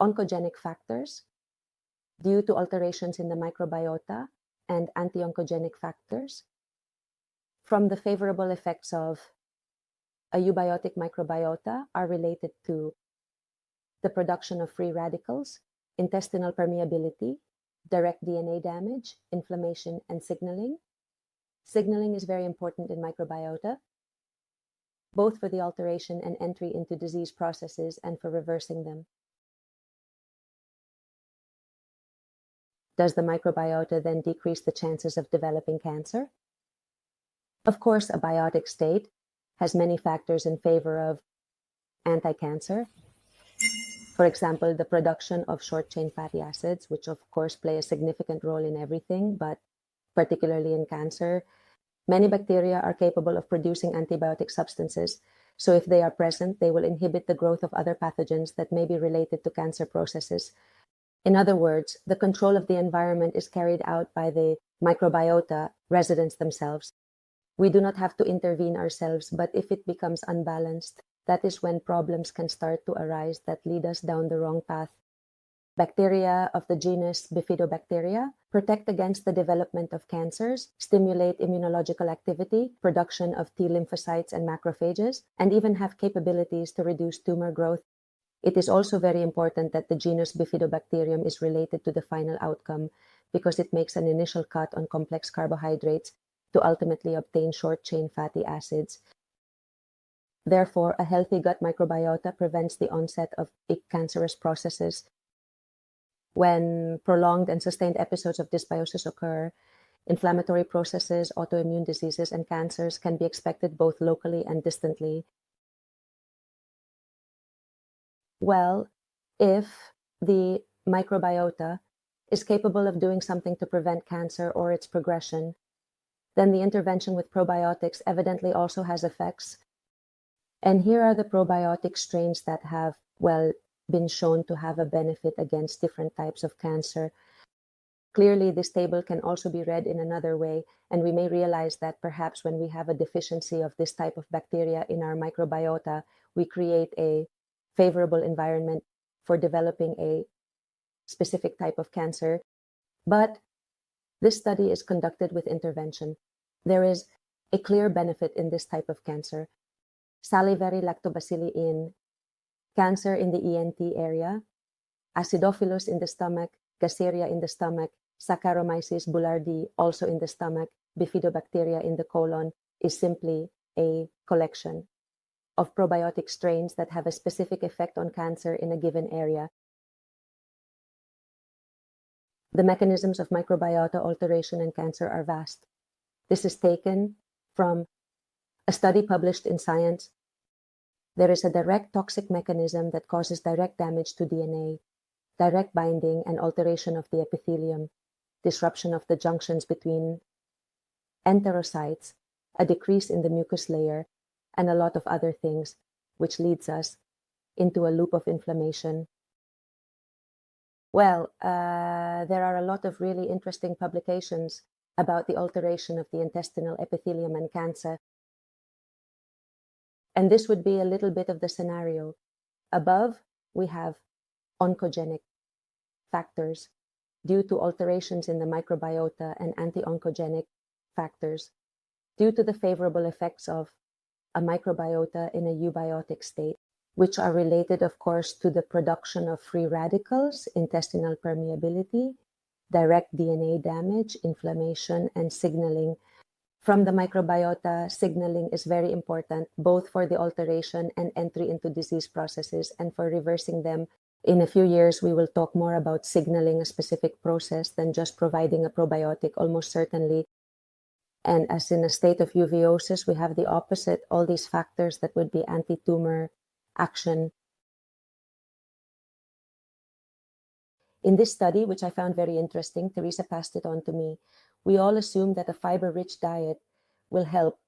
oncogenic factors due to alterations in the microbiota and anti-oncogenic factors from the favorable effects of a eubiotic microbiota are related to the production of free radicals, intestinal permeability, direct DNA damage, inflammation, and signaling. Signaling is very important in microbiota, both for the alteration and entry into disease processes and for reversing them. Does the microbiota then decrease the chances of developing cancer? Of course, a biotic state has many factors in favor of anti-cancer. For example, the production of short-chain fatty acids, which of course play a significant role in everything, but particularly in cancer. Many bacteria are capable of producing antibiotic substances, so if they are present, they will inhibit the growth of other pathogens that may be related to cancer processes. In other words, the control of the environment is carried out by the microbiota residents themselves. We do not have to intervene ourselves, but if it becomes unbalanced, that is when problems can start to arise that lead us down the wrong path. Bacteria of the genus Bifidobacteria protect against the development of cancers, stimulate immunological activity, production of T lymphocytes and macrophages, and even have capabilities to reduce tumor growth. It is also very important that the genus Bifidobacterium is related to the final outcome because it makes an initial cut on complex carbohydrates to ultimately obtain short-chain fatty acids. Therefore, a healthy gut microbiota prevents the onset of cancerous processes. When prolonged and sustained episodes of dysbiosis occur, inflammatory processes, autoimmune diseases, and cancers can be expected both locally and distantly. Well, if the microbiota is capable of doing something to prevent cancer or its progression, then the intervention with probiotics evidently also has effects. And here are the probiotic strains that have, been shown to have a benefit against different types of cancer. Clearly, this table can also be read in another way, and we may realize that perhaps when we have a deficiency of this type of bacteria in our microbiota, we create a favorable environment for developing a specific type of cancer. But this study is conducted with intervention. There is a clear benefit in this type of cancer. Salivary lactobacilli in cancer in the ENT area, acidophilus in the stomach, Gaceria in the stomach, Saccharomyces boulardii also in the stomach, Bifidobacteria in the colon is simply a collection of probiotic strains that have a specific effect on cancer in a given area. The mechanisms of microbiota alteration in cancer are vast. This is taken from a study published in Science. There is a direct toxic mechanism that causes direct damage to DNA, direct binding and alteration of the epithelium, disruption of the junctions between enterocytes, a decrease in the mucus layer, and a lot of other things, which leads us into a loop of inflammation. There are a lot of really interesting publications about the alteration of the intestinal epithelium and cancer. And this would be a little bit of the scenario. Above, we have oncogenic factors due to alterations in the microbiota and anti-oncogenic factors due to the favorable effects of a microbiota in a eubiotic state, which are related, of course, to the production of free radicals, intestinal permeability, direct DNA damage, inflammation, and signaling. From the microbiota, signaling is very important, both for the alteration and entry into disease processes and for reversing them. In a few years, we will talk more about signaling a specific process than just providing a probiotic, almost certainly. And as in a state of uveitis, we have the opposite, all these factors that would be anti-tumor action. In this study, which I found very interesting, Teresa passed it on to me, we all assume that a fiber-rich diet will help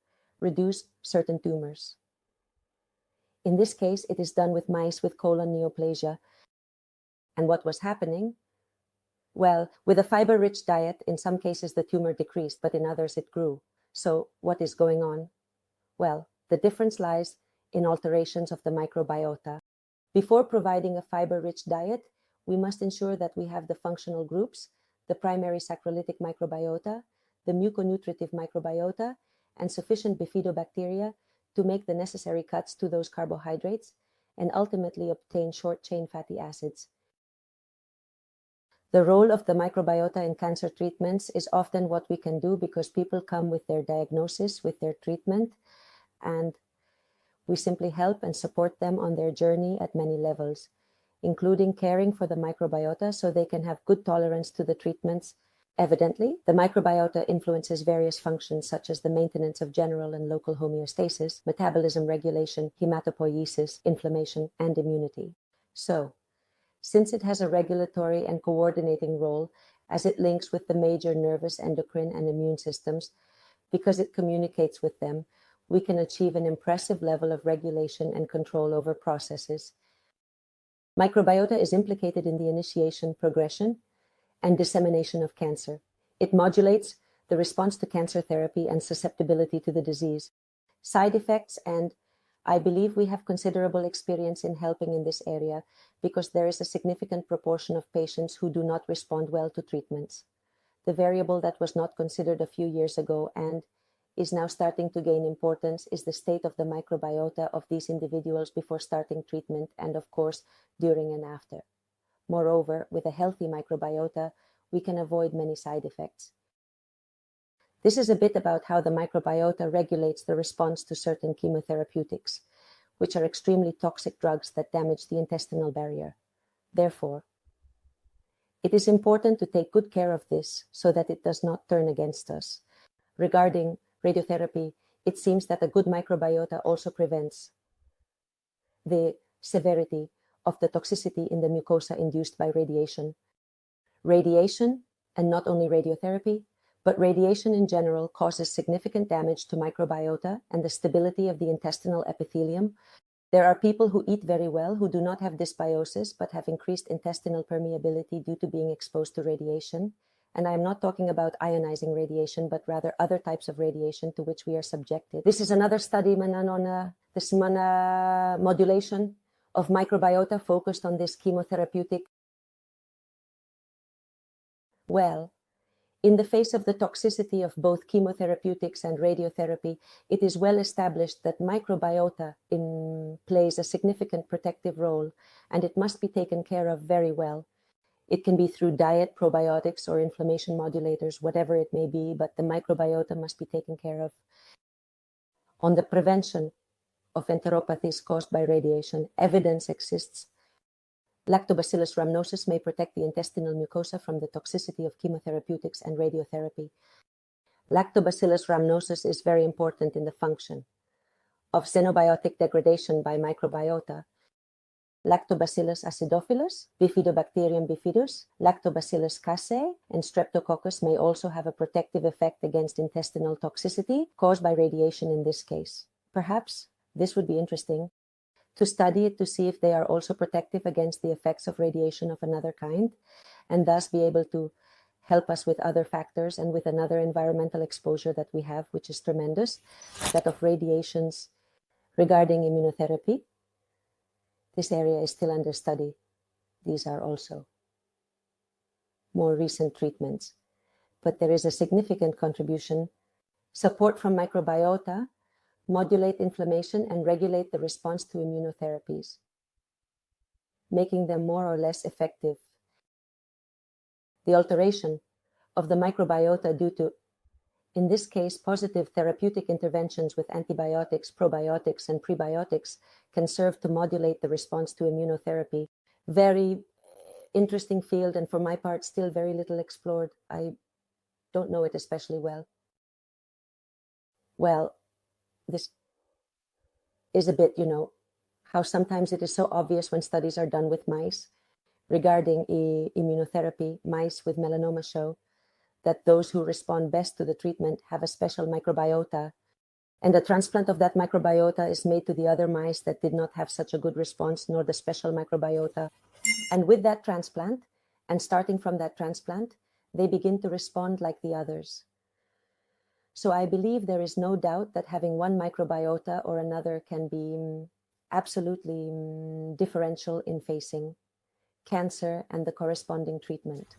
reduce certain tumors. In this case, it is done with mice with colon neoplasia. And what was happening? Well, with a fiber-rich diet, in some cases the tumor decreased, but in others it grew. So what is going on? Well, the difference lies in alterations of the microbiota. Before providing a fiber-rich diet, we must ensure that we have the functional groups, the primary saccharolytic microbiota, the muconutritive microbiota, and sufficient bifidobacteria to make the necessary cuts to those carbohydrates and ultimately obtain short-chain fatty acids. The role of the microbiota in cancer treatments is often what we can do because people come with their diagnosis, with their treatment, and we simply help and support them on their journey at many levels, including caring for the microbiota so they can have good tolerance to the treatments. Evidently, the microbiota influences various functions such as the maintenance of general and local homeostasis, metabolism regulation, hematopoiesis, inflammation, and immunity. So, since it has a regulatory and coordinating role as it links with the major nervous, endocrine, and immune systems, because it communicates with them, we can achieve an impressive level of regulation and control over processes. Microbiota is implicated in the initiation, progression, and dissemination of cancer. It modulates the response to cancer therapy and susceptibility to the disease, side effects, and I believe we have considerable experience in helping in this area because there is a significant proportion of patients who do not respond well to treatments. The variable that was not considered a few years ago and is now starting to gain importance is the state of the microbiota of these individuals before starting treatment and, of course, during and after. Moreover, with a healthy microbiota, we can avoid many side effects. This is a bit about how the microbiota regulates the response to certain chemotherapeutics, which are extremely toxic drugs that damage the intestinal barrier. Therefore, it is important to take good care of this so that it does not turn against us. Regarding radiotherapy, it seems that a good microbiota also prevents the severity of the toxicity in the mucosa induced by radiation. Radiation, and not only radiotherapy, but radiation in general causes significant damage to microbiota and the stability of the intestinal epithelium. There are people who eat very well who do not have dysbiosis but have increased intestinal permeability due to being exposed to radiation. And I am not talking about ionizing radiation, but rather other types of radiation to which we are subjected. This is another study on this modulation of microbiota focused on this chemotherapeutic. Well, in the face of the toxicity of both chemotherapeutics and radiotherapy, it is well established that microbiota plays a significant protective role, and it must be taken care of very well. It can be through diet, probiotics, or inflammation modulators, whatever it may be, but the microbiota must be taken care of. On the prevention of enteropathies caused by radiation, evidence exists. Lactobacillus rhamnosus may protect the intestinal mucosa from the toxicity of chemotherapeutics and radiotherapy. Lactobacillus rhamnosus is very important in the function of xenobiotic degradation by microbiota. Lactobacillus acidophilus, Bifidobacterium bifidus, Lactobacillus casei, and Streptococcus may also have a protective effect against intestinal toxicity caused by radiation in this case. Perhaps this would be interesting to study it to see if they are also protective against the effects of radiation of another kind, and thus be able to help us with other factors and with another environmental exposure that we have, which is tremendous, that of radiations regarding immunotherapy. This area is still under study. These are also more recent treatments, but there is a significant contribution. Support from microbiota modulate inflammation and regulate the response to immunotherapies, making them more or less effective. The alteration of the microbiota due to, in this case, positive therapeutic interventions with antibiotics, probiotics, and prebiotics can serve to modulate the response to immunotherapy. Very interesting field, and for my part, still very little explored. I don't know it especially well. Well, this is a bit, how sometimes it is so obvious when studies are done with mice regarding immunotherapy. Mice with melanoma show that those who respond best to the treatment have a special microbiota, and the transplant of that microbiota is made to the other mice that did not have such a good response nor the special microbiota. And with that transplant, and starting from that transplant, they begin to respond like the others. So I believe there is no doubt that having one microbiota or another can be absolutely differential in facing cancer and the corresponding treatment.